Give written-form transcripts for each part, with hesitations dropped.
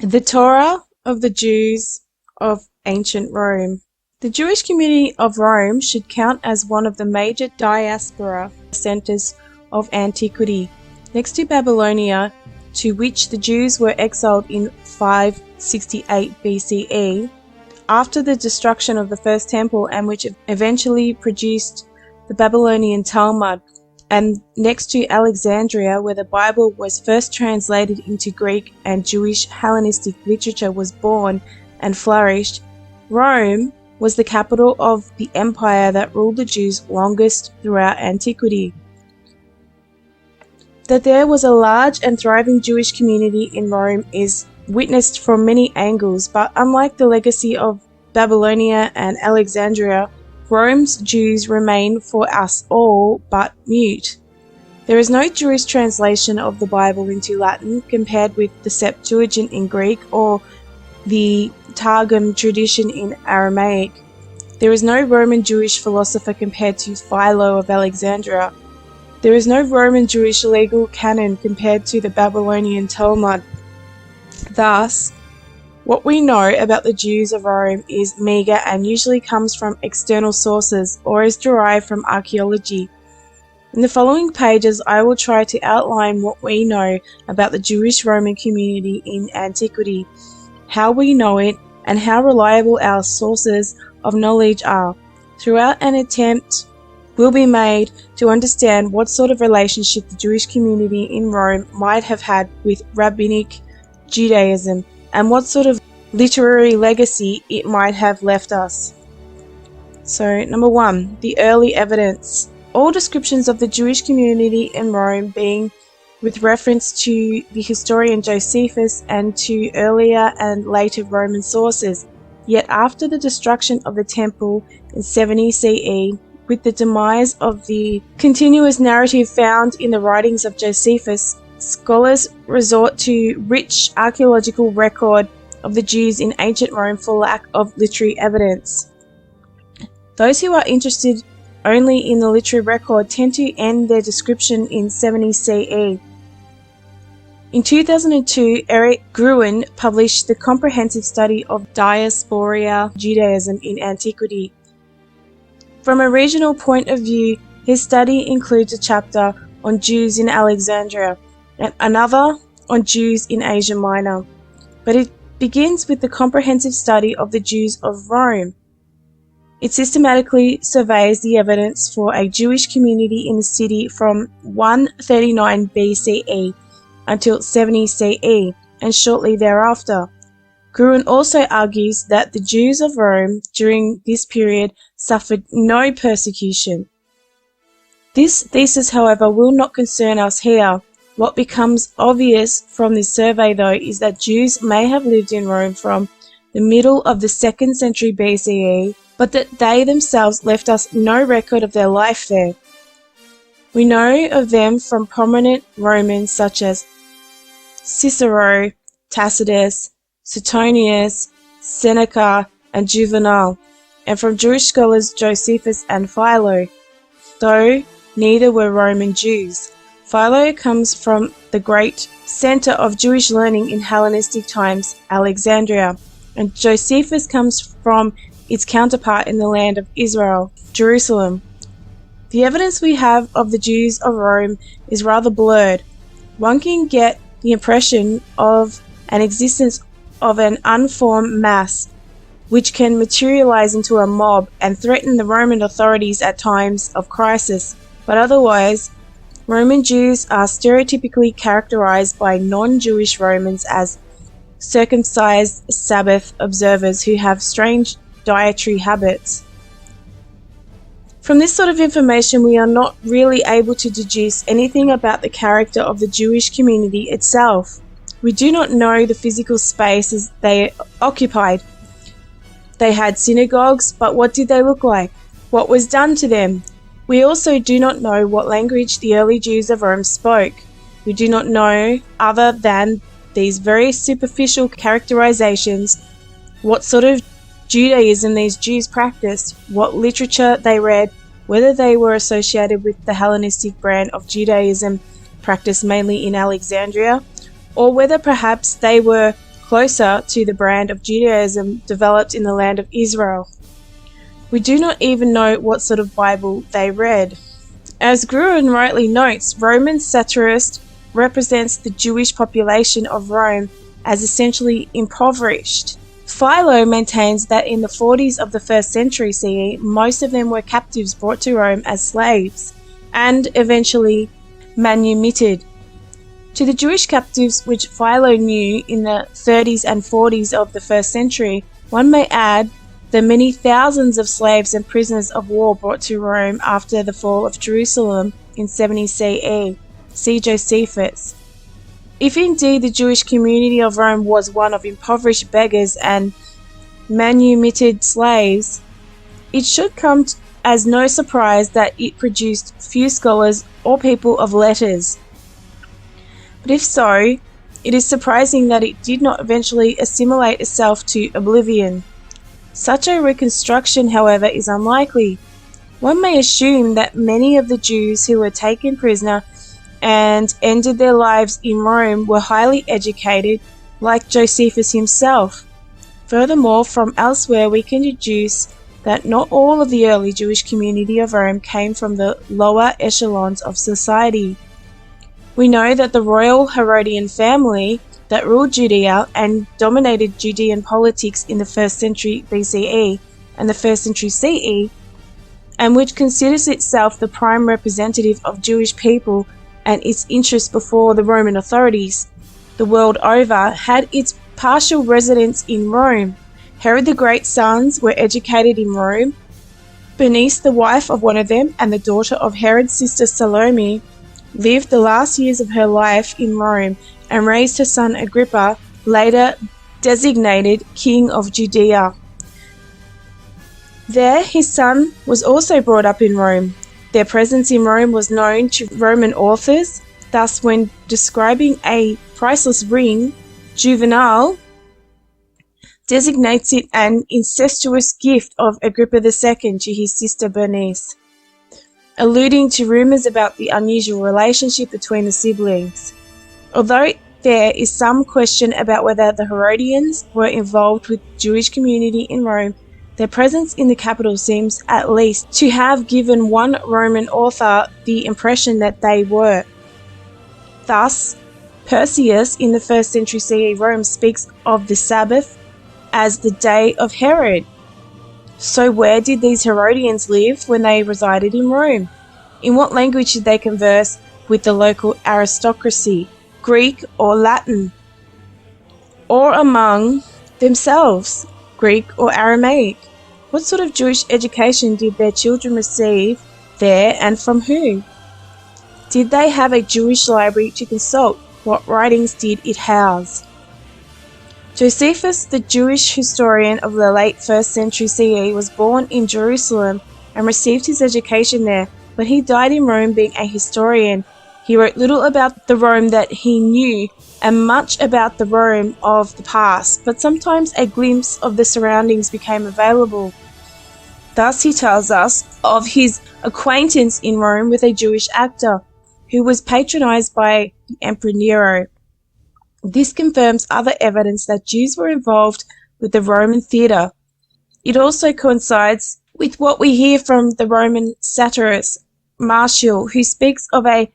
The Torah of the Jews of ancient Rome. The Jewish community of Rome should count as one of the major diaspora centers of antiquity, next to Babylonia, to which the Jews were exiled in 568 BCE, after the destruction of the first temple, and which eventually produced the Babylonian Talmud, and next to Alexandria, where the Bible was first translated into Greek and Jewish Hellenistic literature was born and flourished. Rome was the capital of the empire that ruled the Jews longest throughout antiquity. That there was a large and thriving Jewish community in Rome is witnessed from many angles, but unlike the legacy of Babylonia and Alexandria, Rome's Jews remain for us all but mute. There is no Jewish translation of the Bible into Latin compared with the Septuagint in Greek or the Targum tradition in Aramaic. There is no Roman Jewish philosopher compared to Philo of Alexandria. There is no Roman Jewish legal canon compared to the Babylonian Talmud. Thus, what we know about the Jews of Rome is meager and usually comes from external sources or is derived from archaeology. In the following pages, I will try to outline what we know about the Jewish Roman community in antiquity, how we know it, and how reliable our sources of knowledge are. Throughout, an attempt will be made to understand what sort of relationship the Jewish community in Rome might have had with Rabbinic Judaism, and what sort of literary legacy it might have left us. So, number 1, the early evidence. All descriptions of the Jewish community in Rome being with reference to the historian Josephus and to earlier and later Roman sources. Yet after the destruction of the temple in 70 CE, with the demise of the continuous narrative found in the writings of Josephus, scholars resort to rich archaeological record of the Jews in ancient Rome for lack of literary evidence. Those who are interested only in the literary record tend to end their description in 70 CE. In 2002, Eric Gruen published the comprehensive study of diaspora Judaism in antiquity. From a regional point of view, his study includes a chapter on Jews in Alexandria and another on Jews in Asia Minor, but it begins with the comprehensive study of the Jews of Rome. It systematically surveys the evidence for a Jewish community in the city from 139 BCE until 70 CE and shortly thereafter. Gruen also argues that the Jews of Rome during this period suffered no persecution. This thesis, however, will not concern us here. What becomes obvious from this survey, though, is that Jews may have lived in Rome from the middle of the 2nd century BCE, but that they themselves left us no record of their life there. We know of them from prominent Romans such as Cicero, Tacitus, Suetonius, Seneca, and Juvenal, and from Jewish scholars Josephus and Philo, though neither were Roman Jews. Philo comes from the great center of Jewish learning in Hellenistic times, Alexandria, and Josephus comes from its counterpart in the land of Israel, Jerusalem. The evidence we have of the Jews of Rome is rather blurred. One can get the impression of an existence of an unformed mass which can materialize into a mob and threaten the Roman authorities at times of crisis, but otherwise, Roman Jews are stereotypically characterized by non-Jewish Romans as circumcised Sabbath observers who have strange dietary habits. From this sort of information, we are not really able to deduce anything about the character of the Jewish community itself. We do not know the physical spaces they occupied. They had synagogues, but what did they look like? What was done to them? We also do not know what language the early Jews of Rome spoke. We do not know, other than these very superficial characterizations, what sort of Judaism these Jews practiced, what literature they read, whether they were associated with the Hellenistic brand of Judaism practiced mainly in Alexandria, or whether perhaps they were closer to the brand of Judaism developed in the land of Israel. We do not even know what sort of Bible they read. As Gruen rightly notes, Roman satirist represents the Jewish population of Rome as essentially impoverished. Philo maintains that in the 40s of the 1st century CE, most of them were captives brought to Rome as slaves, and eventually manumitted. To the Jewish captives which Philo knew in the 30s and 40s of the 1st century, one may add the many thousands of slaves and prisoners of war brought to Rome after the fall of Jerusalem in 70 CE. See Josephus. If indeed the Jewish community of Rome was one of impoverished beggars and manumitted slaves, it should come as no surprise that it produced few scholars or people of letters. But if so, it is surprising that it did not eventually assimilate itself to oblivion. Such a reconstruction, however, is unlikely. One may assume that many of the Jews who were taken prisoner and ended their lives in Rome were highly educated, like Josephus himself. Furthermore, from elsewhere we can deduce that not all of the early Jewish community of Rome came from the lower echelons of society. We know that the royal Herodian family that ruled Judea and dominated Judean politics in the 1st century BCE and the 1st century CE, and which considers itself the prime representative of Jewish people and its interests before the Roman authorities the world over, had its partial residence in Rome. Herod the Great's sons were educated in Rome. Bernice, the wife of one of them and the daughter of Herod's sister Salome, lived the last years of her life in Rome and raised her son Agrippa, later designated King of Judea. There his son was also brought up in Rome. Their presence in Rome was known to Roman authors. Thus, when describing a priceless ring, Juvenal designates it an incestuous gift of Agrippa II to his sister Bernice, alluding to rumors about the unusual relationship between the siblings. Although there is some question about whether the Herodians were involved with the Jewish community in Rome, their presence in the capital seems at least to have given one Roman author the impression that they were. Thus, Persius in the 1st century CE Rome speaks of the Sabbath as the day of Herod. So where did these Herodians live when they resided in Rome? In what language did they converse with the local aristocracy? Greek or Latin? Or among themselves, Greek or Aramaic? What sort of Jewish education did their children receive there, and from who? Did they have a Jewish library to consult? What writings did it house? Josephus, the Jewish historian of the late 1st century CE, was born in Jerusalem and received his education there, but he died in Rome being a historian. He wrote little about the Rome that he knew and much about the Rome of the past, but sometimes a glimpse of the surroundings became available. Thus he tells us of his acquaintance in Rome with a Jewish actor who was patronized by the Emperor Nero. This confirms other evidence that Jews were involved with the Roman theatre. It also coincides with what we hear from the Roman satirist Martial, who speaks of a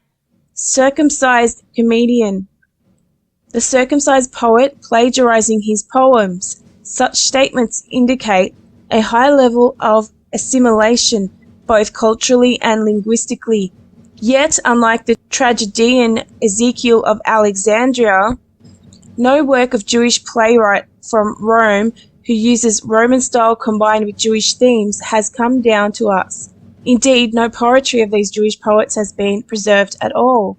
circumcised comedian, the circumcised poet plagiarizing his poems. Such statements indicate a high level of assimilation, both culturally and linguistically. Yet, unlike the tragedian Ezekiel of Alexandria, no work of Jewish playwright from Rome who uses Roman style combined with Jewish themes has come down to us. Indeed, no poetry of these Jewish poets has been preserved at all.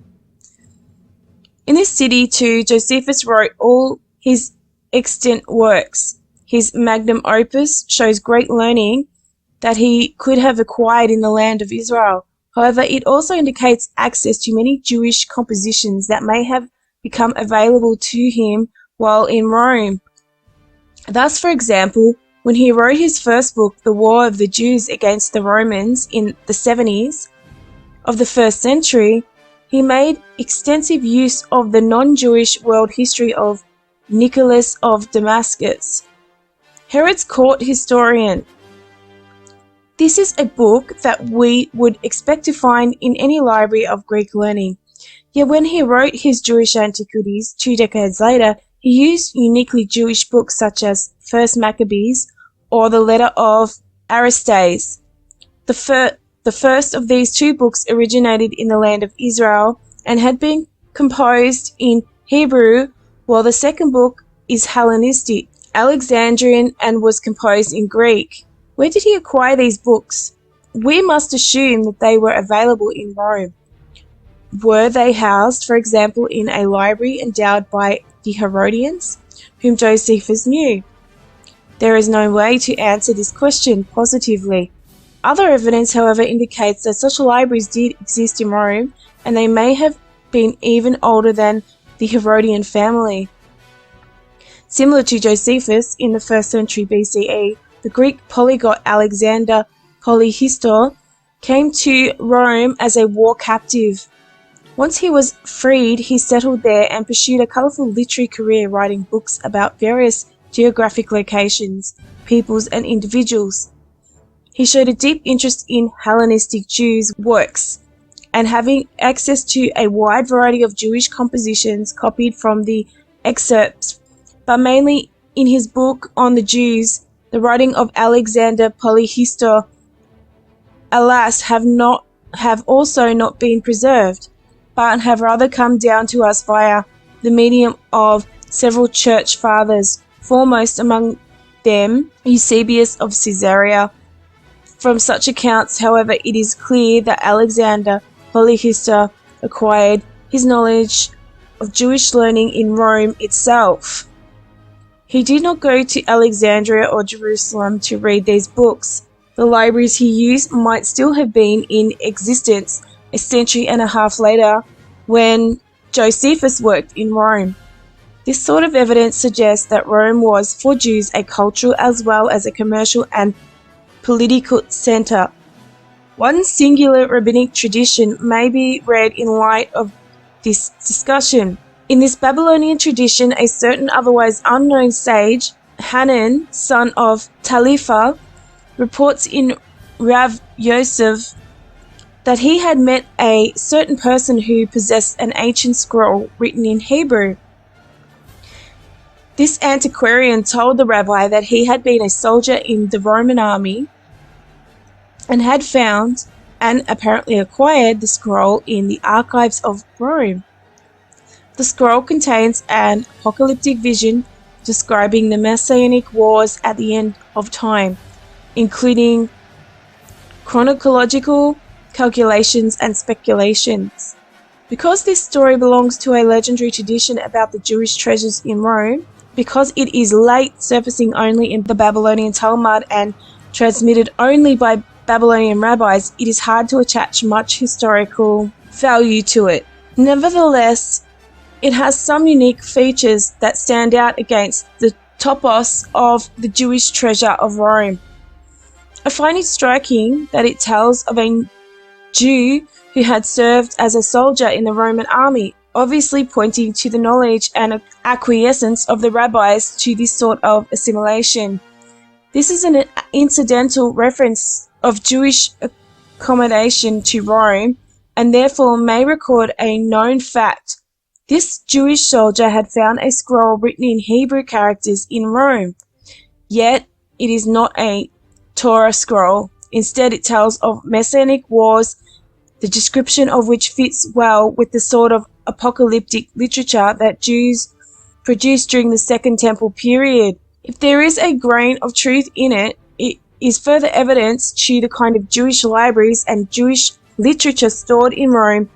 In this city, too, Josephus wrote all his extant works. His magnum opus shows great learning that he could have acquired in the land of Israel. However, it also indicates access to many Jewish compositions that may have become available to him while in Rome. Thus, for example, when he wrote his first book, The War of the Jews Against the Romans, in the 70s of the 1st century, he made extensive use of the non-Jewish world history of Nicholas of Damascus, Herod's court historian. This is a book that we would expect to find in any library of Greek learning. Yet when he wrote his Jewish antiquities 2 decades later, he used uniquely Jewish books such as First Maccabees or the letter of Aristes. The first of these 2 books originated in the land of Israel and had been composed in Hebrew, while the second book is Hellenistic, Alexandrian, and was composed in Greek. Where did he acquire these books? We must assume that they were available in Rome. Were they housed, for example, in a library endowed by the Herodians, whom Josephus knew? There is no way to answer this question positively. Other evidence, however, indicates that such libraries did exist in Rome, and they may have been even older than the Herodian family. Similar to Josephus in the 1st century BCE, the Greek polyglot Alexander Polyhistor came to Rome as a war captive. Once he was freed, he settled there and pursued a colourful literary career writing books about various geographic locations, peoples, and individuals. He showed a deep interest in Hellenistic Jews' works, and having access to a wide variety of Jewish compositions copied from the excerpts, but mainly in his book on the Jews, the writing of Alexander Polyhistor, alas, have also not been preserved, but have rather come down to us via the medium of several church fathers, foremost among them Eusebius of Caesarea. From such accounts, however, it is clear that Alexander Polyhistor acquired his knowledge of Jewish learning in Rome itself. He did not go to Alexandria or Jerusalem to read these books. The libraries he used might still have been in existence a century and a half later when Josephus worked in Rome. This sort of evidence suggests that Rome was, for Jews, a cultural as well as a commercial and political center. One singular rabbinic tradition may be read in light of this discussion. In this Babylonian tradition, a certain otherwise unknown sage, Hanan, son of Talifa, reports in Rav Yosef that he had met a certain person who possessed an ancient scroll written in Hebrew. This antiquarian told the rabbi that he had been a soldier in the Roman army and had found and apparently acquired the scroll in the archives of Rome. The scroll contains an apocalyptic vision describing the messianic wars at the end of time, including chronological calculations and speculations. Because this story belongs to a legendary tradition about the Jewish treasures in Rome, because it is late surfacing only in the Babylonian Talmud and transmitted only by Babylonian rabbis, it is hard to attach much historical value to it. Nevertheless, it has some unique features that stand out against the topos of the Jewish treasure of Rome. I find it striking that it tells of a Jew who had served as a soldier in the Roman army, obviously pointing to the knowledge and acquiescence of the rabbis to this sort of assimilation. This is an incidental reference of Jewish accommodation to Rome, and therefore may record a known fact. This Jewish soldier had found a scroll written in Hebrew characters in Rome, yet it is not a Torah scroll. Instead, it tells of messianic wars, the description of which fits well with the sort of apocalyptic literature that Jews produced during the Second Temple period. If there is a grain of truth in it, it is further evidence to the kind of Jewish libraries and Jewish literature stored in Rome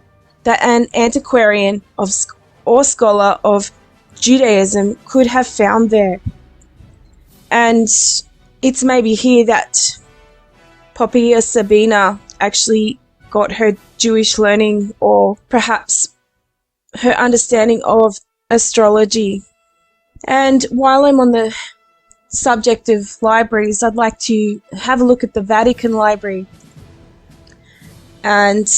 that an antiquarian or scholar of Judaism could have found there. And it's maybe here that Poppaea Sabina actually got her Jewish learning, or perhaps her understanding of astrology. And while I'm on the subject of libraries, I'd like to have a look at the Vatican Library. And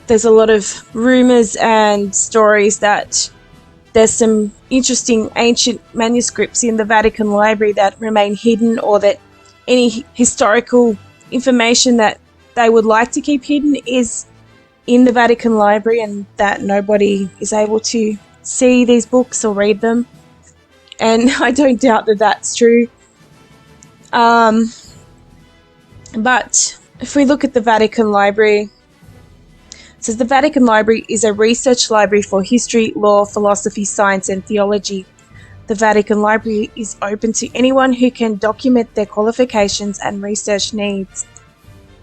there's a lot of rumors and stories that there's some interesting ancient manuscripts in the Vatican Library that remain hidden, or that any historical information that they would like to keep hidden is in the Vatican Library, and that nobody is able to see these books or read them. And I don't doubt that that's true. But if we look at the Vatican Library, it says the Vatican Library is a research library for history, law, philosophy, science, and theology. The Vatican Library is open to anyone who can document their qualifications and research needs.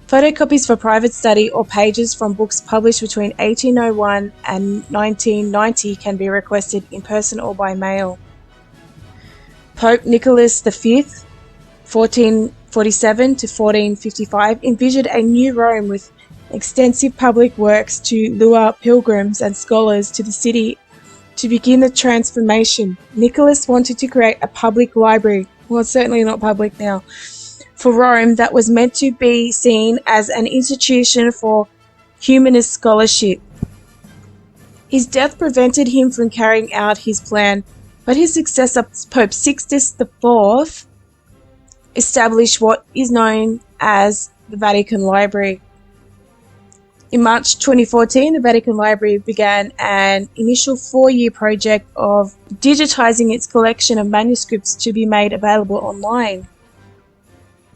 Photocopies for private study or pages from books published between 1801 and 1990 can be requested in person or by mail. Pope Nicholas V, 1447 to 1455, envisioned a new Rome with extensive public works to lure pilgrims and scholars to the city. To begin the transformation, Nicholas wanted to create a public library, well, it's certainly not public now, for Rome that was meant to be seen as an institution for humanist scholarship. His death prevented him from carrying out his plan, but his successor, Pope Sixtus IV, established what is known as the Vatican Library. In March 2014, the Vatican Library began an initial 4-year project of digitizing its collection of manuscripts to be made available online.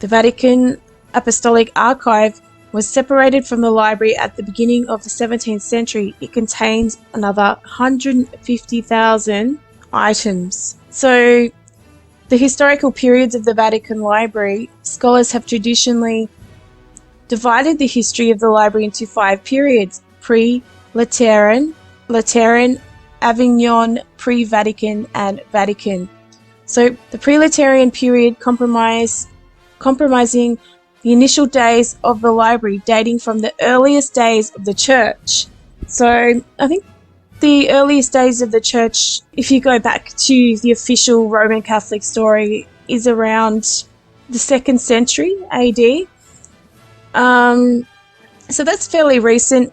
The Vatican Apostolic Archive was separated from the library at the beginning of the 17th century. It contains another 150,000 items. So, the historical periods of the Vatican Library, scholars have traditionally divided the history of the library into 5 periods: pre-Lateran, Lateran, Avignon, pre-Vatican, and Vatican. So the pre-Lateran period compromising the initial days of the library, dating from the earliest days of the church. So I think the earliest days of the church, if you go back to the official Roman Catholic story, is around the 2nd century AD. So that's fairly recent,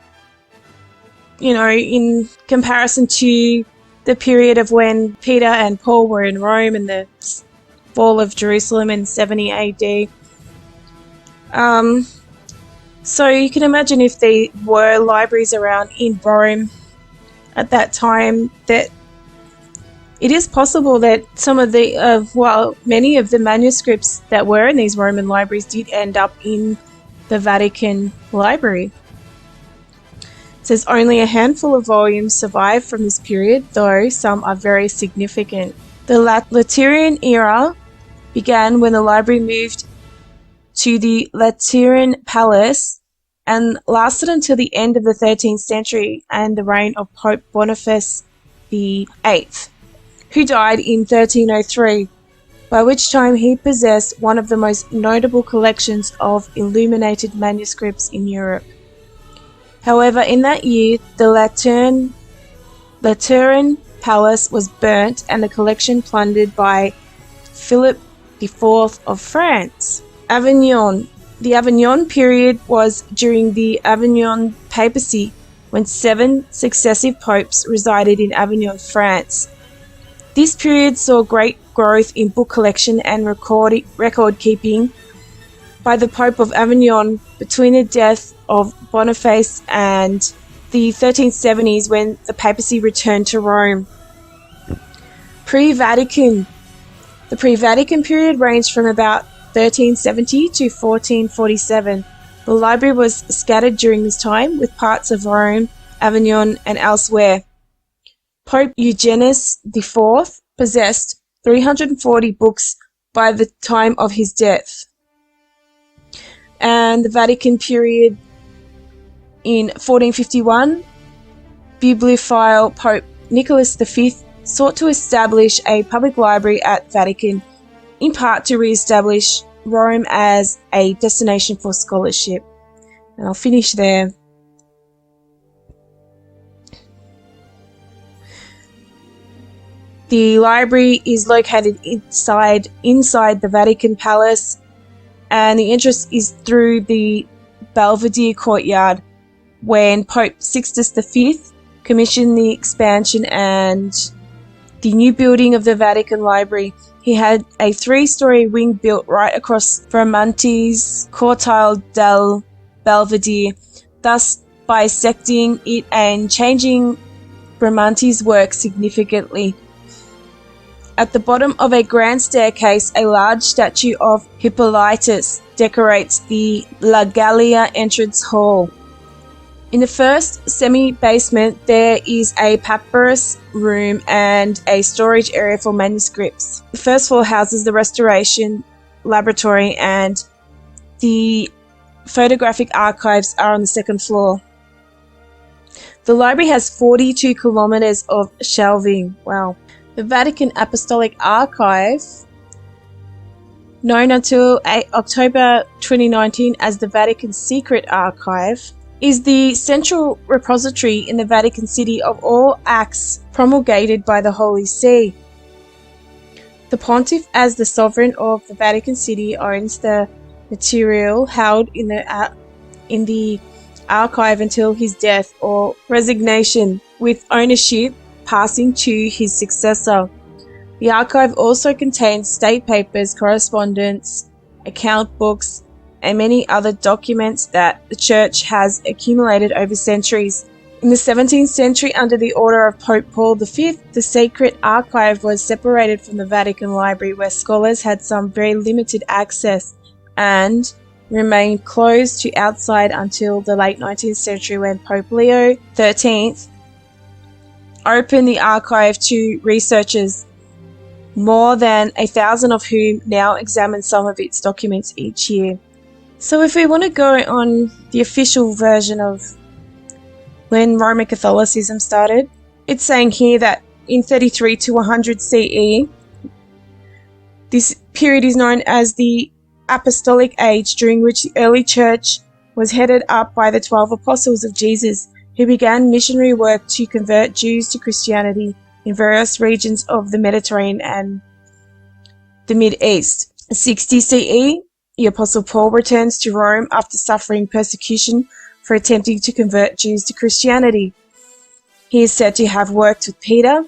in comparison to the period of when Peter and Paul were in Rome and the fall of Jerusalem in 70 AD. So you can imagine if there were libraries around in Rome at that time, that it is possible that some of the, many of the manuscripts that were in these Roman libraries did end up in the Vatican Library. It says only a handful of volumes survive from this period, though some are very significant. The Lateran era began when the library moved to the Lateran Palace and lasted until the end of the 13th century and the reign of Pope Boniface VIII, who died in 1303. By which time he possessed one of the most notable collections of illuminated manuscripts in Europe. However, in that year, the Lateran Palace was burnt and the collection plundered by Philip IV of France. Avignon. The Avignon period was during the Avignon papacy, when 7 successive popes resided in Avignon, France. This period saw great growth in book collection and record keeping by the Pope of Avignon between the death of Boniface and the 1370s, when the papacy returned to Rome. Pre-Vatican. The pre-Vatican period ranged from about 1370 to 1447. The library was scattered during this time, with parts of Rome, Avignon, and elsewhere. Pope Eugenius IV possessed 340 books by the time of his death. And the Vatican period in 1451, bibliophile Pope Nicholas V sought to establish a public library at Vatican, in part to re-establish Rome as a destination for scholarship. And I'll finish there. The library is located inside the Vatican Palace, and the entrance is through the Belvedere courtyard, when Pope Sixtus V commissioned the expansion and the new building of the Vatican Library. He had a 3-story wing built right across Bramantes's Cortile del Belvedere, thus bisecting it and changing Bramantes's work significantly. At the bottom of a grand staircase, a large statue of Hippolytus decorates the La Gallia entrance hall. In the first semi-basement, there is a papyrus room and a storage area for manuscripts. The first floor houses the restoration laboratory, and the photographic archives are on the second floor. The library has 42 kilometers of shelving. Wow. The Vatican Apostolic Archive, known until October 2019 as the Vatican Secret Archive, is the central repository in the Vatican City of all acts promulgated by the Holy See. The Pontiff, as the sovereign of the Vatican City, owns the material held in the archive until his death or resignation, with ownership passing to his successor. The archive also contains state papers, correspondence, account books, and many other documents that the Church has accumulated over centuries. In the 17th century, under the order of Pope Paul V, the Sacred Archive was separated from the Vatican Library, where scholars had some very limited access, and remained closed to outside until the late 19th century, when Pope Leo XIII opened the archive to researchers, more than 1,000 of whom now examine some of its documents each year. So if we want to go on the official version of when Roman Catholicism started, it's saying here that in 33 to 100 CE, this period is known as the Apostolic Age, during which the early church was headed up by the 12 apostles of Jesus, who began missionary work to convert Jews to Christianity in various regions of the Mediterranean and the Mid-East. 60 CE, the Apostle Paul returns to Rome after suffering persecution for attempting to convert Jews to Christianity. He is said to have worked with Peter.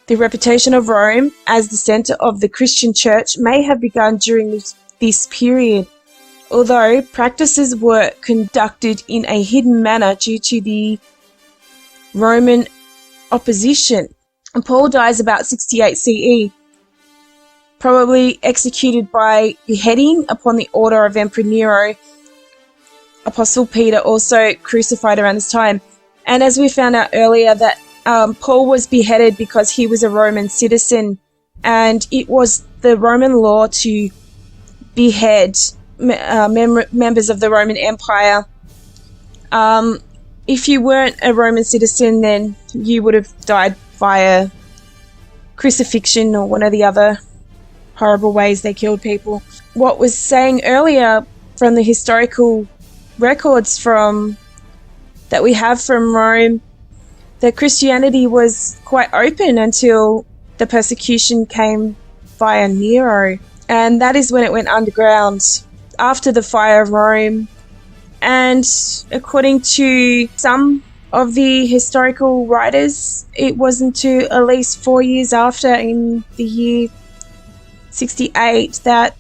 The reputation of Rome as the center of the Christian church may have begun during this period, although practices were conducted in a hidden manner due to the Roman opposition. And Paul dies about 68 CE, probably executed by beheading upon the order of Emperor Nero. Apostle Peter also crucified around this time. And as we found out earlier, that Paul was beheaded because he was a Roman citizen, and it was the Roman law to behead members of the Roman Empire. If you weren't a Roman citizen, then you would have died via crucifixion or one of the other horrible ways they killed people. What was saying earlier from the historical records that we have from Rome, that Christianity was quite open until the persecution came via Nero, and that is when it went underground after the fire of Rome. And according to some of the historical writers, it wasn't until at least 4 years after, in the year 68, that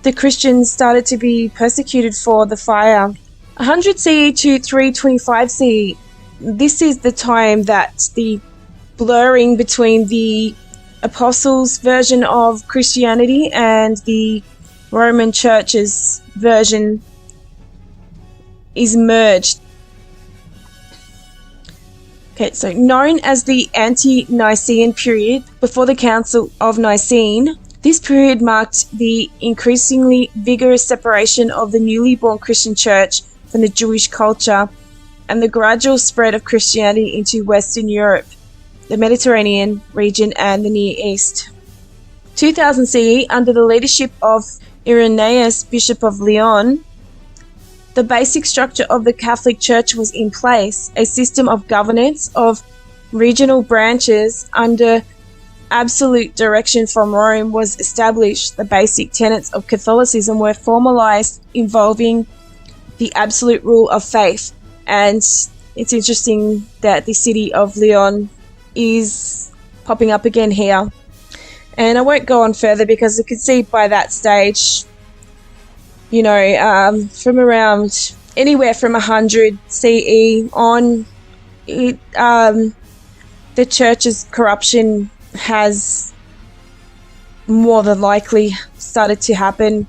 the Christians started to be persecuted for the fire. 100 CE to 325 CE, this is the time that the blurring between the apostles' version of Christianity and the Roman Church's version is merged. Okay, so known as the Ante-Nicene period, before the Council of Nicene, this period marked the increasingly vigorous separation of the newly born Christian church from the Jewish culture, and the gradual spread of Christianity into Western Europe, the Mediterranean region, and the Near East. 2000 CE, under the leadership of Irenaeus, Bishop of Lyon, the basic structure of the Catholic Church was in place. A system of governance of regional branches under absolute direction from Rome was established. The basic tenets of Catholicism were formalized, involving the absolute rule of faith. And it's interesting that the city of Lyon is popping up again here. And I won't go on further because you can see by that stage, from around anywhere from 100 CE on, the church's corruption has more than likely started to happen.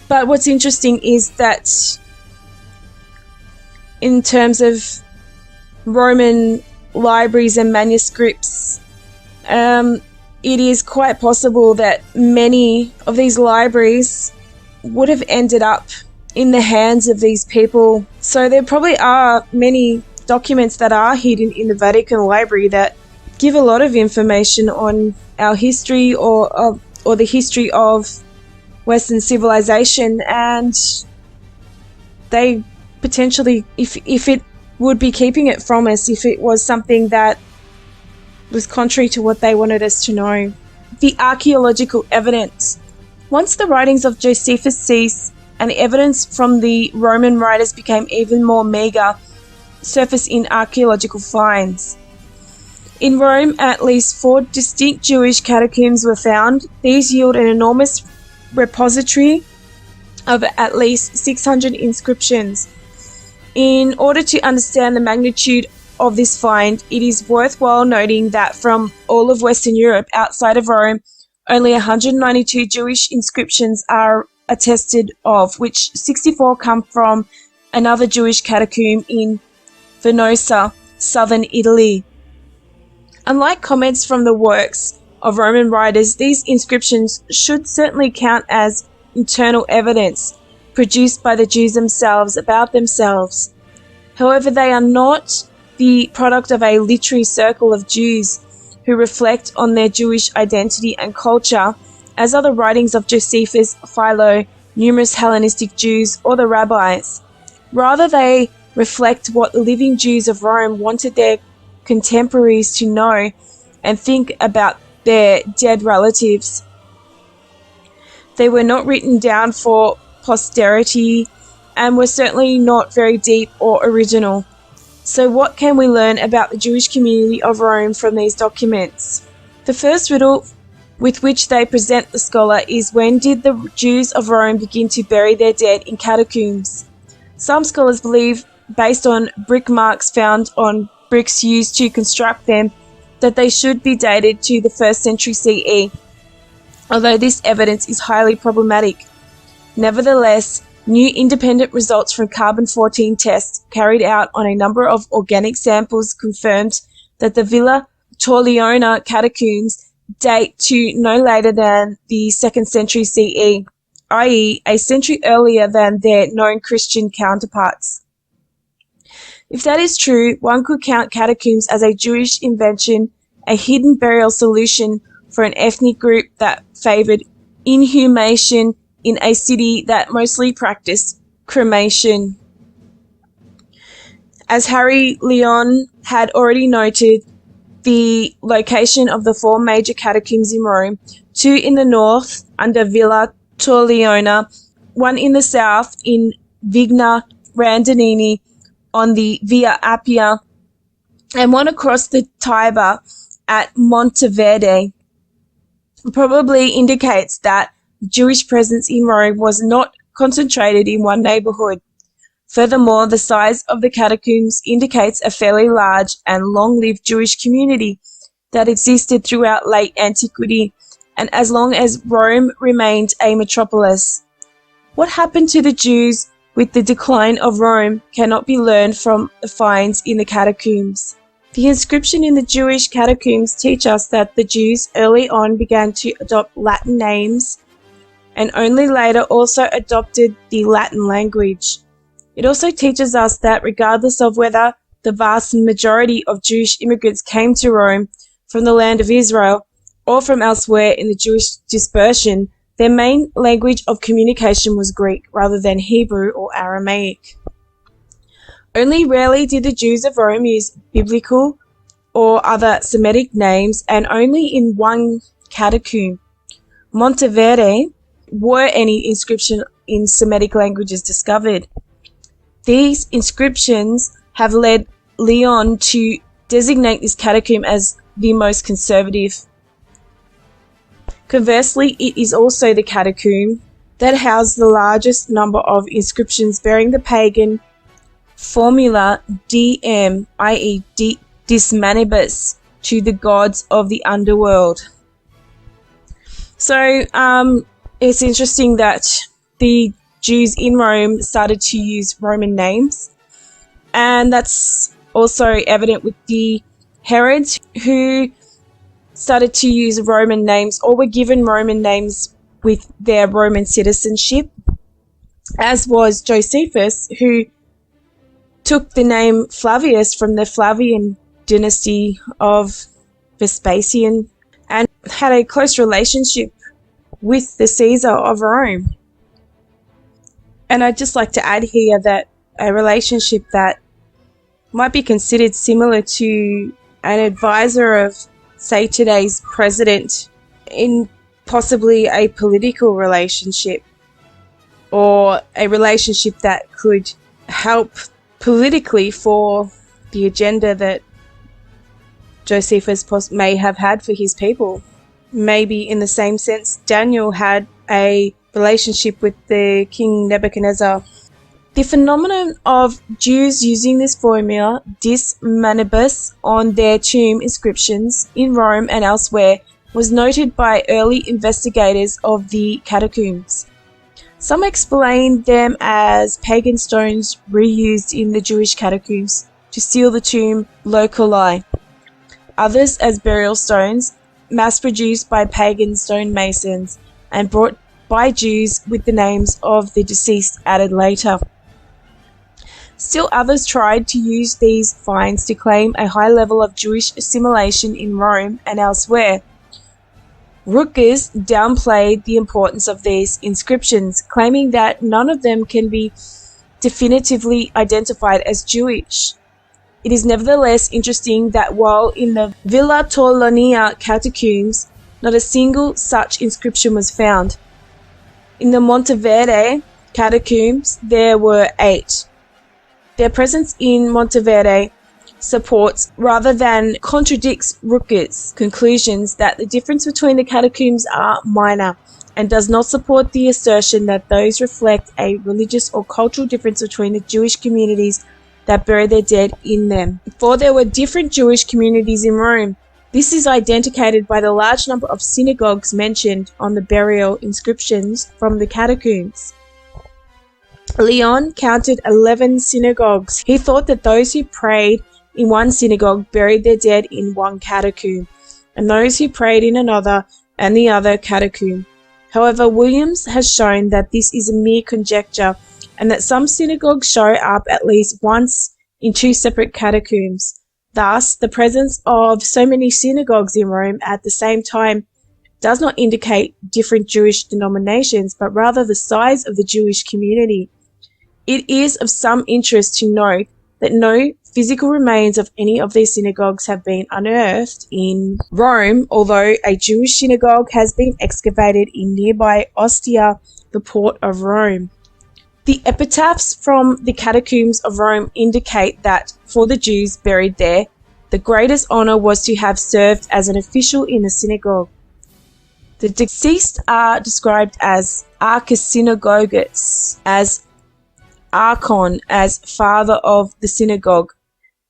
But what's interesting is that in terms of Roman libraries and manuscripts, it is quite possible that many of these libraries would have ended up in the hands of these people. So there probably are many documents that are hidden in the Vatican Library that give a lot of information on our history or the history of Western civilization, and they potentially, if it would be keeping it from us, if it was something that was contrary to what they wanted us to know. The archaeological evidence. Once the writings of Josephus ceased and the evidence from the Roman writers became even more meagre, surfaced in archaeological finds. In Rome, at least 4 distinct Jewish catacombs were found. These yield an enormous repository of at least 600 inscriptions. In order to understand the magnitude of this find, it is worthwhile noting that from all of Western Europe outside of Rome, only 192 Jewish inscriptions are attested of, which 64 come from another Jewish catacomb in Venosa, southern Italy. Unlike comments from the works of Roman writers, these inscriptions should certainly count as internal evidence produced by the Jews themselves about themselves. However, they are not the product of a literary circle of Jews who reflect on their Jewish identity and culture, as are the writings of Josephus, Philo, numerous Hellenistic Jews, or the rabbis. Rather, they reflect what the living Jews of Rome wanted their contemporaries to know and think about their dead relatives. They were not written down for posterity and were certainly not very deep or original. So what can we learn about the Jewish community of Rome from these documents? The first riddle with which they present the scholar is, when did the Jews of Rome begin to bury their dead in catacombs? Some scholars believe, based on brick marks found on bricks used to construct them, that they should be dated to the 1st century CE, although this evidence is highly problematic. Nevertheless, new independent results from carbon-14 tests carried out on a number of organic samples confirmed that the Villa Torliona catacombs date to no later than the 2nd century CE, i.e. a century earlier than their known Christian counterparts. If that is true, one could count catacombs as a Jewish invention, a hidden burial solution for an ethnic group that favored inhumation in a city that mostly practiced cremation. As Harry Leon had already noted, the location of the 4 major catacombs in Rome, 2 in the north under Villa Torliona, 1 in the south in Vigna Randonini on the Via Appia, and 1 across the Tiber at Monteverde, probably indicates that Jewish presence in Rome was not concentrated in one neighborhood. Furthermore, the size of the catacombs indicates a fairly large and long-lived Jewish community that existed throughout late antiquity and as long as Rome remained a metropolis. What happened to the Jews with the decline of Rome cannot be learned from the finds in the catacombs. The inscription in the Jewish catacombs teach us that the Jews early on began to adopt Latin names and only later also adopted the Latin language. It also teaches us that regardless of whether the vast majority of Jewish immigrants came to Rome from the land of Israel or from elsewhere in the Jewish dispersion, their main language of communication was Greek rather than Hebrew or Aramaic. Only rarely did the Jews of Rome use biblical or other Semitic names, and only in one catacomb, Monteverde, were any inscription in Semitic languages discovered. These inscriptions have led Leon to designate this catacomb as the most conservative. Conversely, it is also the catacomb that housed the largest number of inscriptions bearing the pagan formula DM, i.e. dis manibus, to the gods of the underworld. So it's interesting that the Jews in Rome started to use Roman names, and that's also evident with the Herods, who started to use Roman names or were given Roman names with their Roman citizenship, as was Josephus, who took the name Flavius from the Flavian dynasty of Vespasian and had a close relationship with the Caesar of Rome. And I'd just like to add here that a relationship that might be considered similar to an advisor of, say, today's president, in possibly a political relationship, or a relationship that could help politically for the agenda that Josephus may have had for his people. Maybe in the same sense Daniel had a relationship with the King Nebuchadnezzar. The phenomenon of Jews using this formula, dis manibus, on their tomb inscriptions in Rome and elsewhere was noted by early investigators of the catacombs. Some explained them as pagan stones reused in the Jewish catacombs to seal the tomb locali. Others as burial stones, mass-produced by pagan stonemasons and brought by Jews with the names of the deceased added later. Still others tried to use these finds to claim a high level of Jewish assimilation in Rome and elsewhere. Rutgers downplayed the importance of these inscriptions, claiming that none of them can be definitively identified as Jewish. It is nevertheless interesting that while in the Villa Torlonia catacombs, not a single such inscription was found. In the Monteverde catacombs, there were 8. Their presence in Monteverde supports rather than contradicts Rutgers' conclusions that the difference between the catacombs are minor, and does not support the assertion that those reflect a religious or cultural difference between the Jewish communities that bury their dead in them. For there were different Jewish communities in Rome. This is identified by the large number of synagogues mentioned on the burial inscriptions from the catacombs. Leon counted 11 synagogues. He thought that those who prayed in one synagogue buried their dead in one catacomb, and those who prayed in another and the other catacomb. However, Williams has shown that this is a mere conjecture, and that some synagogues show up at least once in 2 separate catacombs. Thus, the presence of so many synagogues in Rome at the same time does not indicate different Jewish denominations, but rather the size of the Jewish community. It is of some interest to note that no physical remains of any of these synagogues have been unearthed in Rome, although a Jewish synagogue has been excavated in nearby Ostia, the port of Rome. The epitaphs from the catacombs of Rome indicate that for the Jews buried there, the greatest honor was to have served as an official in the synagogue. The deceased are described as archisynagogus, as archon, as father of the synagogue,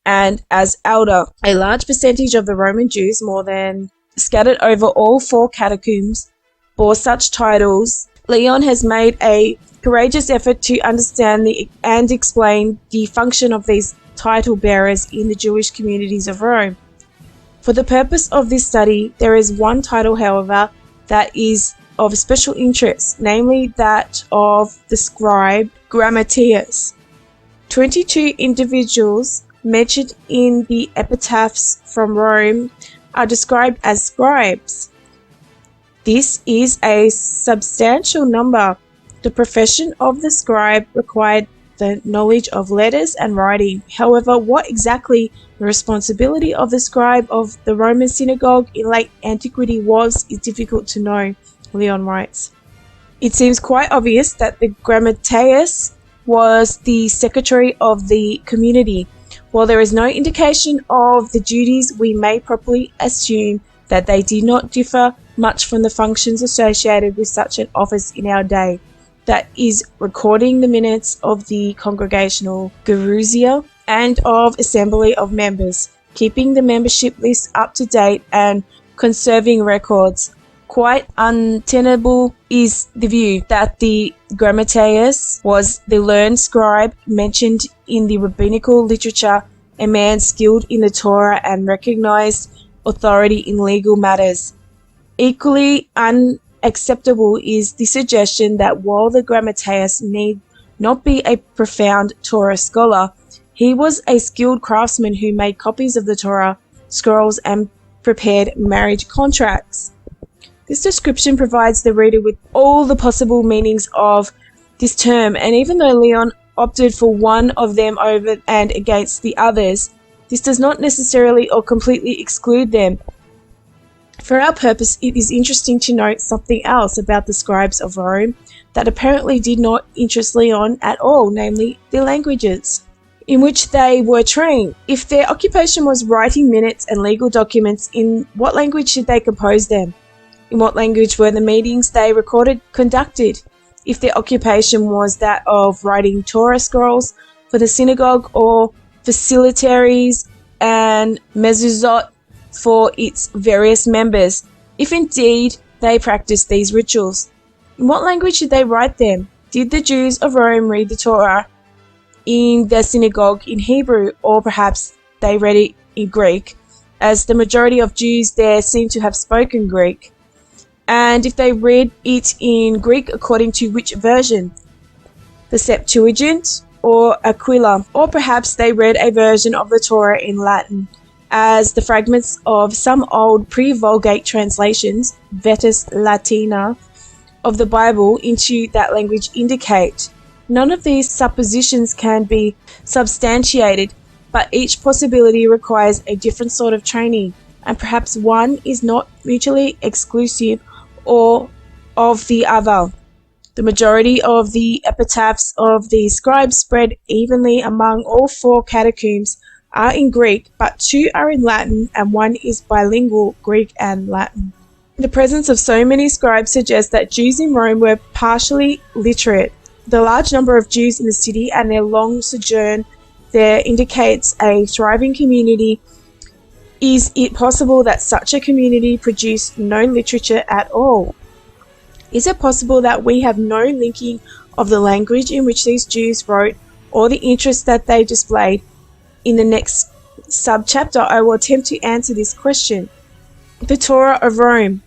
and as elder. A large percentage of the Roman Jews, more than scattered over all 4 catacombs, bore such titles. Leon has made a courageous effort to understand and explain the function of these title bearers in the Jewish communities of Rome. For the purpose of this study, there is one title, however, that is of special interest, namely that of the scribe Grammateus. 22 individuals mentioned in the epitaphs from Rome are described as scribes. This is a substantial number. The profession of the scribe required the knowledge of letters and writing. However, what exactly the responsibility of the scribe of the Roman synagogue in late antiquity was is difficult to know, Leon writes. It seems quite obvious that the Grammateus was the secretary of the community, While there is no indication of the duties, we may properly assume that they did not differ much from the functions associated with such an office in our day, that is, recording the minutes of the congregational gerousia and of assembly of members, keeping the membership list up to date, and conserving records. Quite untenable is the view that the grammateus was the learned scribe mentioned in the rabbinical literature, a man skilled in the Torah and recognized authority in legal matters. Equally unacceptable is the suggestion that while the grammateus need not be a profound Torah scholar, he was a skilled craftsman who made copies of the Torah scrolls and prepared marriage contracts. This description provides the reader with all the possible meanings of this term, and even though Leon opted for one of them over and against the others, this does not necessarily or completely exclude them. For our purpose, it is interesting to note something else about the scribes of Rome that apparently did not interest Leon at all, namely the languages in which they were trained. If their occupation was writing minutes and legal documents, in what language did they compose them? In what language were the meetings they recorded conducted? If their occupation was that of writing Torah scrolls for the synagogue or facilitaries and mezuzot for its various members, if indeed they practiced these rituals, in what language did they write them? Did the Jews of Rome read the Torah in their synagogue in Hebrew, or perhaps they read it in Greek, as the majority of Jews there seem to have spoken Greek? And if they read it in Greek, according to which version? The Septuagint or Aquila? Or perhaps they read a version of the Torah in Latin, as the fragments of some old pre-Vulgate translations, Vetus Latina, of the Bible into that language indicate. None of these suppositions can be substantiated, but each possibility requires a different sort of training, and perhaps one is not mutually exclusive or of the other. The majority of the epitaphs of the scribes spread evenly among all four catacombs are in Greek, but two are in Latin and one is bilingual, Greek and Latin. The presence of so many scribes suggests that Jews in Rome were partially literate. The large number of Jews in the city and their long sojourn there indicates a thriving community. Is it possible that such a community produced no literature at all? Is it possible that we have no linking of the language in which these Jews wrote or the interest that they displayed? In the next subchapter, I will attempt to answer this question. The Torah of Rome.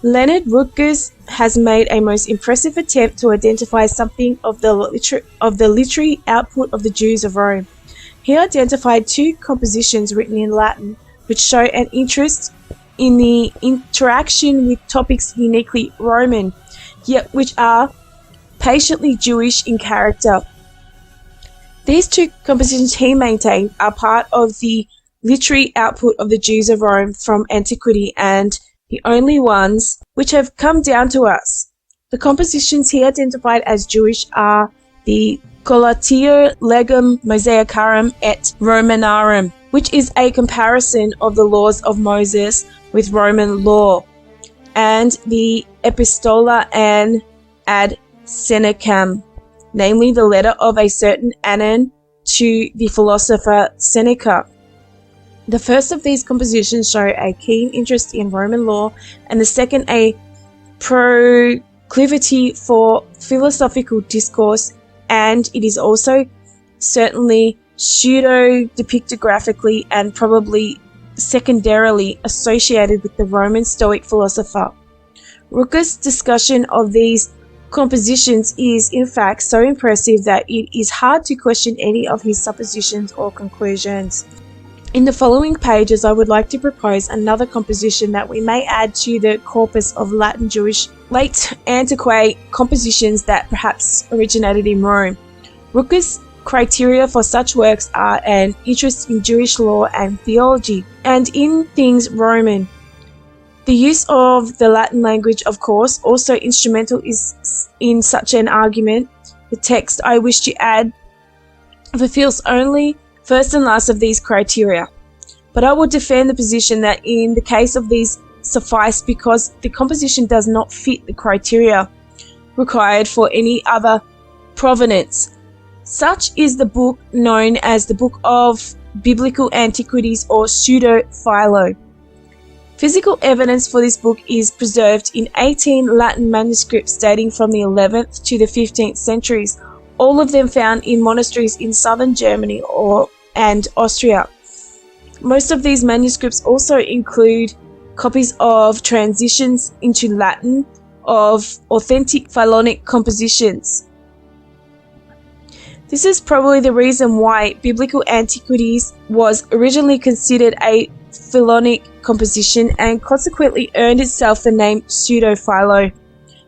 Leonard Rutgers has made a most impressive attempt to identify something of the literary output of the Jews of Rome. He identified two compositions written in Latin, which show an interest in the interaction with topics uniquely Roman, yet which are patiently Jewish in character. These two compositions, he maintained, are part of the literary output of the Jews of Rome from antiquity and the only ones which have come down to us. The compositions he identified as Jewish are the Collatio Legum Mosaicarum et Romanarum, which is a comparison of the laws of Moses with Roman law, and the Epistola an ad Senecam, namely the letter of a certain Anon to the philosopher Seneca. The first of these compositions show a keen interest in Roman law, and the second a proclivity for philosophical discourse, and it is also certainly pseudo-depictographically and probably secondarily associated with the Roman Stoic philosopher. Rutgers' discussion of these compositions is, in fact, so impressive that it is hard to question any of his suppositions or conclusions. In the following pages, I would like to propose another composition that we may add to the corpus of Latin Jewish late antiquate compositions that perhaps originated in Rome. Rutgers' criteria for such works are an interest in Jewish law and theology, and in things Roman. The use of the Latin language, of course, also instrumental is in such an argument. The text I wish to add fulfills only first and last of these criteria. But I will defend the position that in the case of these suffice because the composition does not fit the criteria required for any other provenance. Such is the book known as the Book of Biblical Antiquities or Pseudo-Philo. Physical evidence for this book is preserved in 18 Latin manuscripts dating from the 11th to the 15th centuries, all of them found in monasteries in southern Germany and Austria. Most of these manuscripts also include copies of transitions into Latin of authentic Philonic compositions. This is probably the reason why Biblical Antiquities was originally considered a Philonic composition and consequently earned itself the name Pseudo-Philo.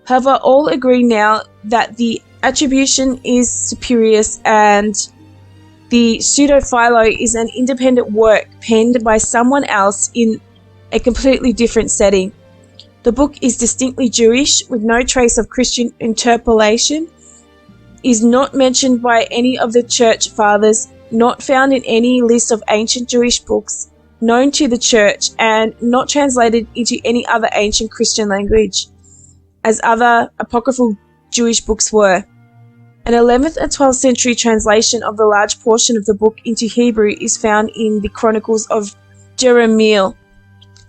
However, all agree now that the attribution is spurious and the Pseudo-Philo is an independent work penned by someone else in a completely different setting. The book is distinctly Jewish with no trace of Christian interpolation, is not mentioned by any of the church fathers, not found in any list of ancient Jewish books known to the church, and not translated into any other ancient Christian language, as other apocryphal Jewish books were. An 11th and 12th century translation of the large portion of the book into Hebrew is found in the Chronicles of Jeremiah,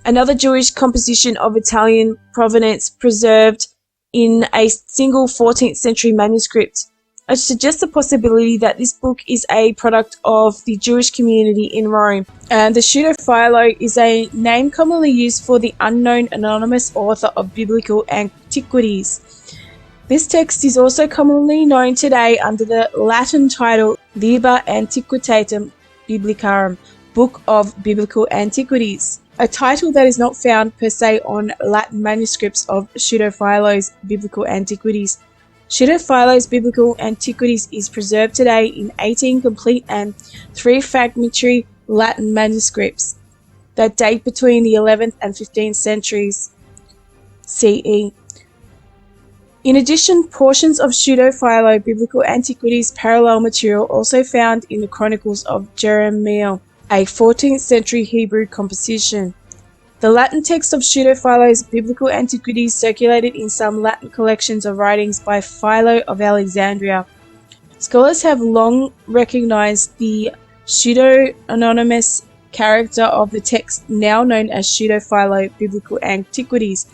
another Jewish composition of Italian provenance preserved in a single 14th century manuscript. I suggest the possibility that this book is a product of the Jewish community in Rome. And the Pseudo-Philo is a name commonly used for the unknown anonymous author of Biblical Antiquities. This text is also commonly known today under the Latin title Liber Antiquitatum Biblicarum, Book of Biblical Antiquities, a title that is not found per se on Latin manuscripts of Pseudo-Philo's Biblical Antiquities. Pseudo-Philo's Biblical Antiquities is preserved today in 18 complete and 3 fragmentary Latin manuscripts that date between the 11th and 15th centuries CE. In addition, portions of Pseudo-Philo Biblical Antiquities parallel material also found in the Chronicles of Jeremiah, a 14th century Hebrew composition. The Latin text of Pseudo-Philo's Biblical Antiquities circulated in some Latin collections of writings by Philo of Alexandria. Scholars have long recognized the pseudo-anonymous character of the text now known as Pseudo-Philo Biblical Antiquities.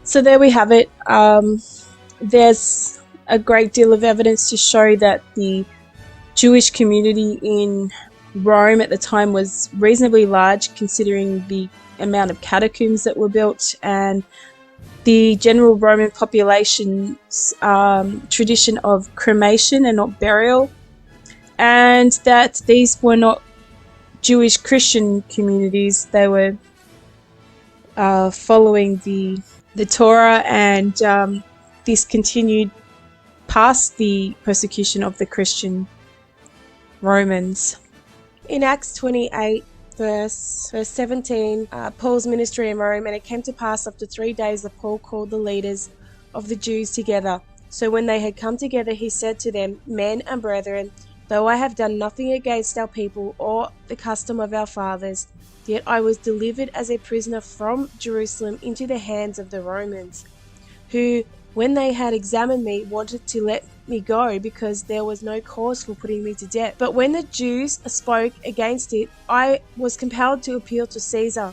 So there we have it. There's a great deal of evidence to show that the Jewish community in Rome at the time was reasonably large considering the amount of catacombs that were built and the general Roman population's tradition of cremation and not burial, and that these were not Jewish Christian communities. They were following the Torah, and this continued past the persecution of the Christian Romans. In Acts 28, Verse 17, Paul's ministry in Rome, and it came to pass after 3 days that Paul called the leaders of the Jews together. So when they had come together, he said to them, Men and brethren, though I have done nothing against our people or the custom of our fathers, yet I was delivered as a prisoner from Jerusalem into the hands of the Romans, who, when they had examined me, wanted to let me go because there was no cause for putting me to death. But when the Jews spoke against it, I was compelled to appeal to Caesar.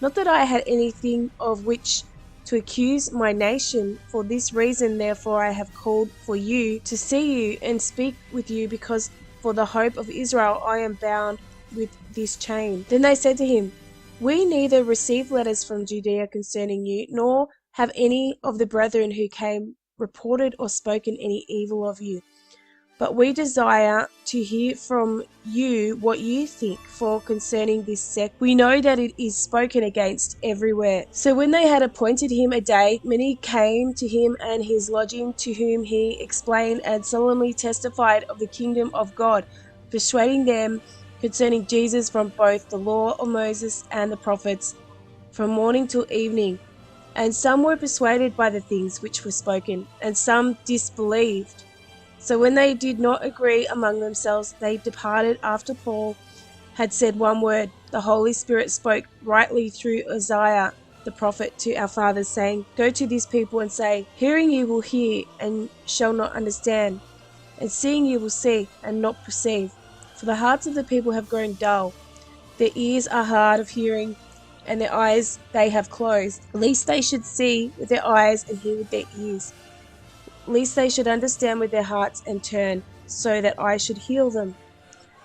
Not that I had anything of which to accuse my nation. For this reason, therefore, I have called for you to see you and speak with you, because for the hope of Israel I am bound with this chain. Then they said to him, We neither received letters from Judea concerning you, nor have any of the brethren who came reported or spoken any evil of you. But we desire to hear from you what you think, for concerning this sect, we know that it is spoken against everywhere. So when they had appointed him a day, many came to him and his lodging, to whom he explained and solemnly testified of the kingdom of God, persuading them concerning Jesus from both the law of Moses and the prophets, from morning till evening. And some were persuaded by the things which were spoken, and some disbelieved. So when they did not agree among themselves, they departed after Paul had said one word. The Holy Spirit spoke rightly through Isaiah the prophet to our fathers, saying, Go to these people and say, Hearing you will hear and shall not understand, and seeing you will see and not perceive. For the hearts of the people have grown dull, their ears are hard of hearing, and their eyes they have closed, lest they should see with their eyes and hear with their ears, lest they should understand with their hearts and turn, so that I should heal them.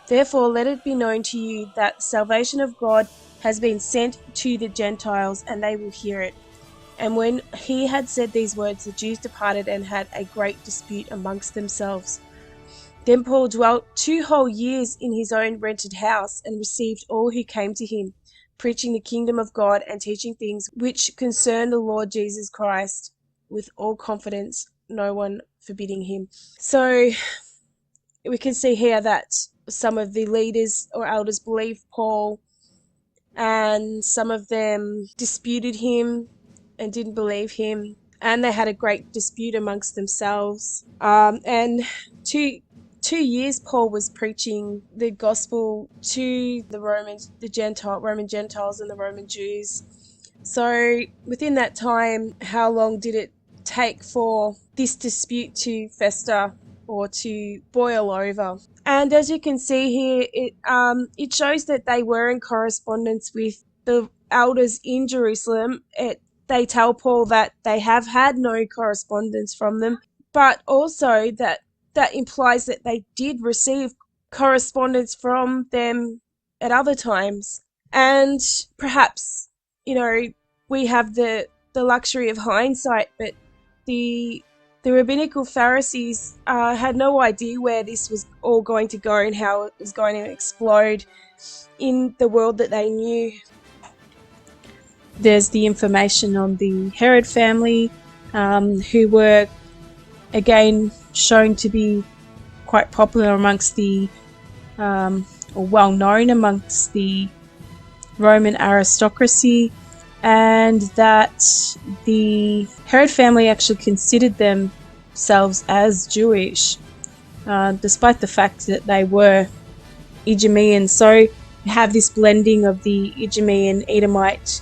Therefore let it be known to you that the salvation of God has been sent to the Gentiles, and they will hear it. And when he had said these words, the Jews departed and had a great dispute amongst themselves. Then Paul dwelt 2 whole years in his own rented house, and received all who came to him, preaching the kingdom of God and teaching things which concern the Lord Jesus Christ, with all confidence, no one forbidding him. So we can see here that some of the leaders or elders believed Paul, and some of them disputed him and didn't believe him, and they had a great dispute amongst themselves. And two years Paul was preaching the gospel to the Roman Gentiles and the Roman Jews. So within that time, how long did it take for this dispute to fester or to boil over? And as you can see here, it shows that they were in correspondence with the elders in Jerusalem. They tell Paul that they have had no correspondence from them, but also that implies that they did receive correspondence from them at other times. And perhaps, we have the luxury of hindsight, but the rabbinical Pharisees had no idea where this was all going to go and how it was going to explode in the world that they knew. There's the information on the Herod family, who were again shown to be quite popular amongst the, or well known amongst the Roman aristocracy, and that the Herod family actually considered themselves as Jewish, despite the fact that they were Idumean. So you have this blending of the Idumean Edomite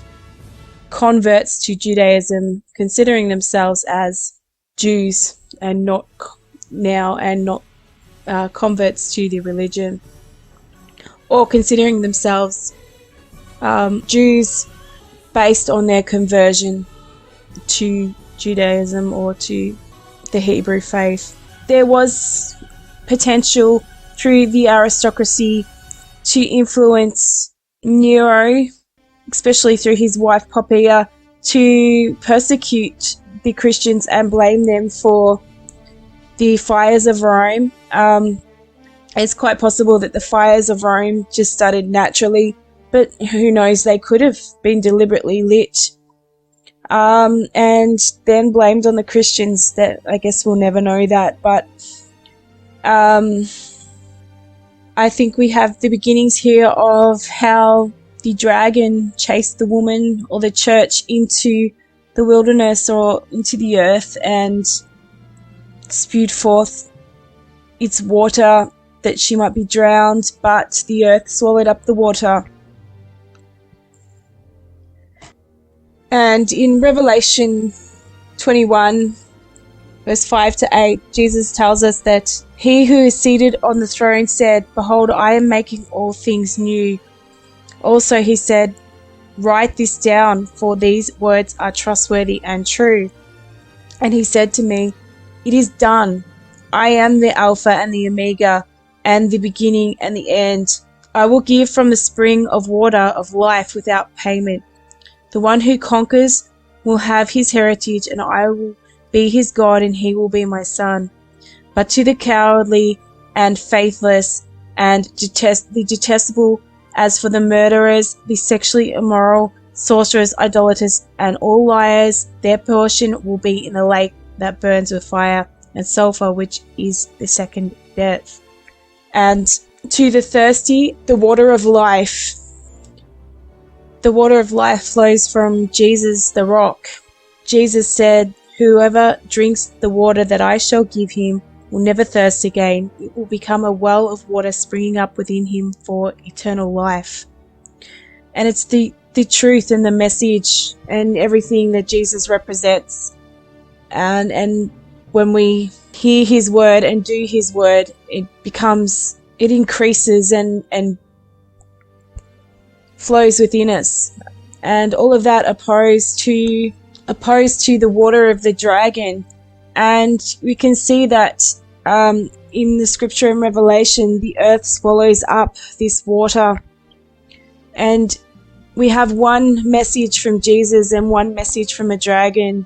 converts to Judaism, considering themselves as Jews and not converts to the religion, or considering themselves Jews based on their conversion to Judaism or to the Hebrew faith. There was potential through the aristocracy to influence Nero, especially through his wife Poppaea, to persecute the Christians and blame them for the fires of Rome. It's quite possible that the fires of Rome just started naturally, but who knows, they could have been deliberately lit, and then blamed on the Christians. That I guess we'll never know that, but I think we have the beginnings here of how the dragon chased the woman or the church into the wilderness or into the earth and spewed forth its water that she might be drowned, but the earth swallowed up the water. And in Revelation 21, verse 5 to 8, Jesus tells us that he who is seated on the throne said, Behold, I am making all things new. Also he said, Write this down, for these words are trustworthy and true. And he said to me, It is done. I am the Alpha and the Omega, and the beginning and the end. I will give from the spring of water of life without payment. The one who conquers will have his heritage, and I will be his God, and he will be my son. But to the cowardly and faithless and the detestable, as for the murderers, the sexually immoral, sorcerers, idolaters, and all liars, their portion will be in the lake that burns with fire and sulfur, which is the second death. And to the thirsty, the water of life. The water of life flows from Jesus, the rock. Jesus said, Whoever drinks the water that I shall give him will never thirst again. It will become a well of water springing up within him for eternal life. And it's the truth and the message and everything that Jesus represents. And when we hear his word and do his word, it increases and flows within us. And all of that opposed to the water of the dragon. And we can see that in the scripture in Revelation, the earth swallows up this water. And we have one message from Jesus and one message from a dragon,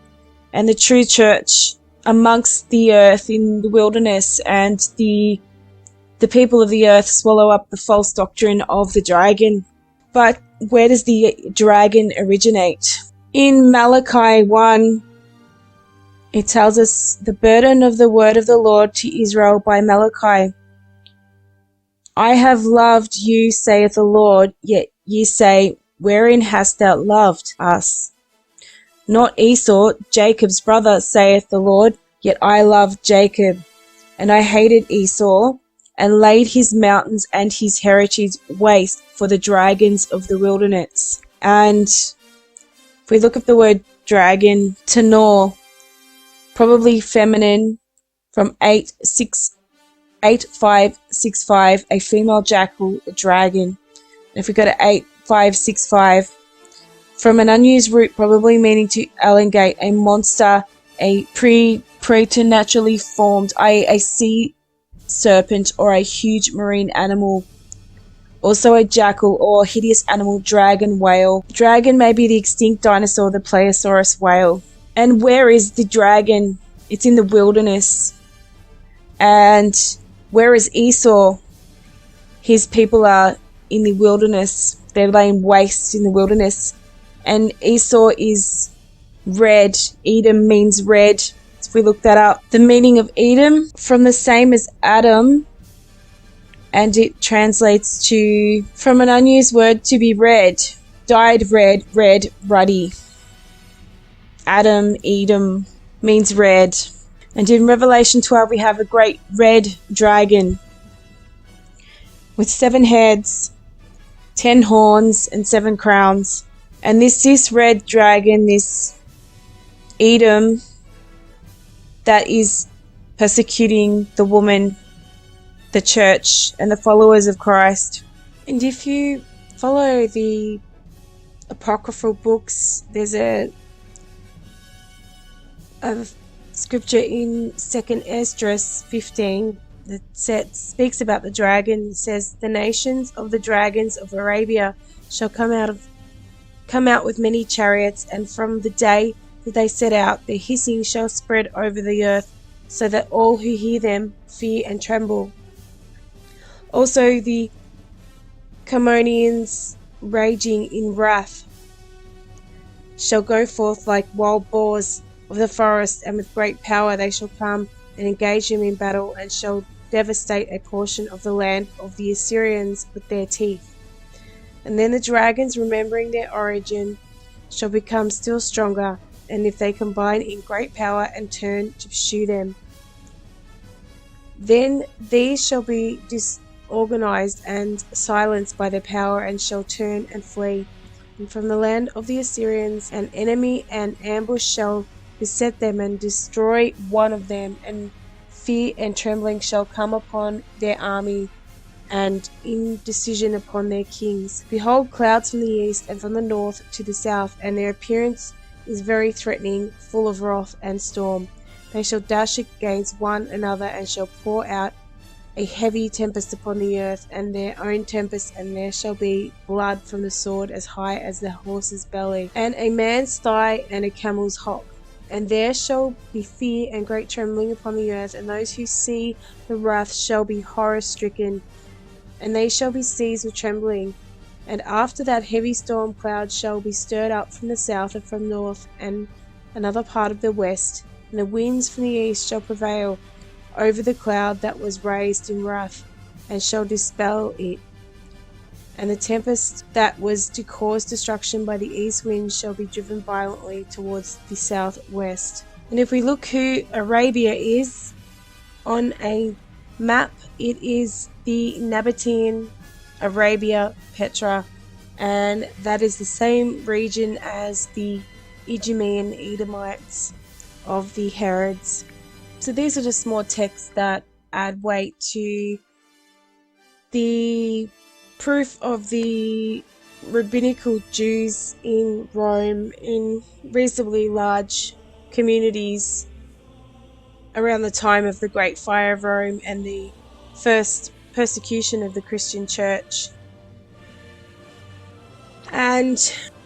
and the true church amongst the earth in the wilderness, and the people of the earth swallow up the false doctrine of the dragon. But where does the dragon originate? In Malachi 1, it tells us the burden of the word of the Lord to Israel by Malachi. I have loved you, saith the Lord, yet ye say, wherein hast thou loved us? Not Esau, Jacob's brother, saith the Lord, yet I loved Jacob, and I hated Esau, and laid his mountains and his heritage waste for the dragons of the wilderness. And if we look at the word dragon, tenor, probably feminine, from 8565, a female jackal, a dragon. And if we go to 8565, from an unused root, probably meaning to elongate, a monster, a preternaturally formed, a sea serpent, or a huge marine animal. Also a jackal or hideous animal, dragon, whale. Dragon may be the extinct dinosaur, the Plesiosaurus whale. And where is the dragon? It's in the wilderness. And where is Esau? His people are in the wilderness. They're laying waste in the wilderness. And Esau is red. Edom means red. If we look that up, the meaning of Edom, from the same as Adam, and it translates to, from an unused word, to be red, dyed red, red, ruddy. Adam, Edom, means red. And in Revelation 12, we have a great red dragon with 7 heads, 10 horns, and 7 crowns. And this red dragon, this Edom, that is persecuting the woman, the church, and the followers of Christ. And if you follow the apocryphal books, there's a scripture in 2nd Esdras 15 that speaks about the dragon. It says, the nations of the dragons of Arabia shall come out with many chariots, and from the day that they set out, their hissing shall spread over the earth, so that all who hear them fear and tremble. Also the Chammonians raging in wrath shall go forth like wild boars of the forest, and with great power they shall come and engage them in battle, and shall devastate a portion of the land of the Assyrians with their teeth. And then the dragons, remembering their origin, shall become still stronger, and if they combine in great power and turn to pursue them, then these shall be disorganized and silenced by their power, and shall turn and flee. And from the land of the Assyrians an enemy and ambush shall beset them and destroy one of them, and fear and trembling shall come upon their army, and indecision upon their kings. Behold, clouds from the east and from the north to the south, and their appearance is very threatening, full of wrath and storm. They shall dash against one another, and shall pour out a heavy tempest upon the earth, and their own tempest, and there shall be blood from the sword as high as the horse's belly, and a man's thigh, and a camel's hock. And there shall be fear and great trembling upon the earth, and those who see the wrath shall be horror-stricken, and they shall be seized with trembling. And after that heavy storm, clouds shall be stirred up from the south and from north, and another part of the west, and the winds from the east shall prevail over the cloud that was raised in wrath, and shall dispel it. And the tempest that was to cause destruction by the east wind shall be driven violently towards the southwest. And if we look who Arabia is, on a map, it is the Nabatean Arabia Petra, and that is the same region as the Idumean Edomites of the Herods. So these are just more texts that add weight to the proof of the rabbinical Jews in Rome in reasonably large communities around the time of the Great Fire of Rome and the first persecution of the Christian church. And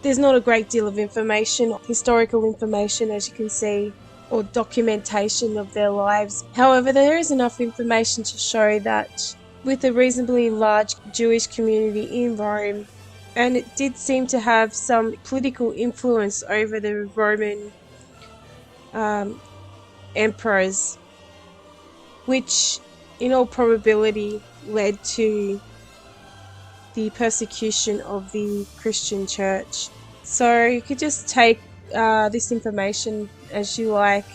there's not a great deal of information, historical information, as you can see, or documentation of their lives. However, there is enough information to show that with a reasonably large Jewish community in Rome, and it did seem to have some political influence over the Roman emperors, which in all probability led to the persecution of the Christian church. So you could just take this information as you like,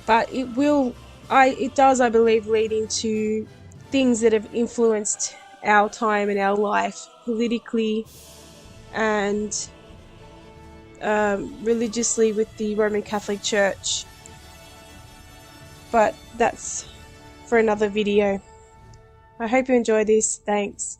but it does, I believe, lead into things that have influenced our time and our life politically and religiously with the Roman Catholic Church. But that's for another video. I hope you enjoy this. Thanks.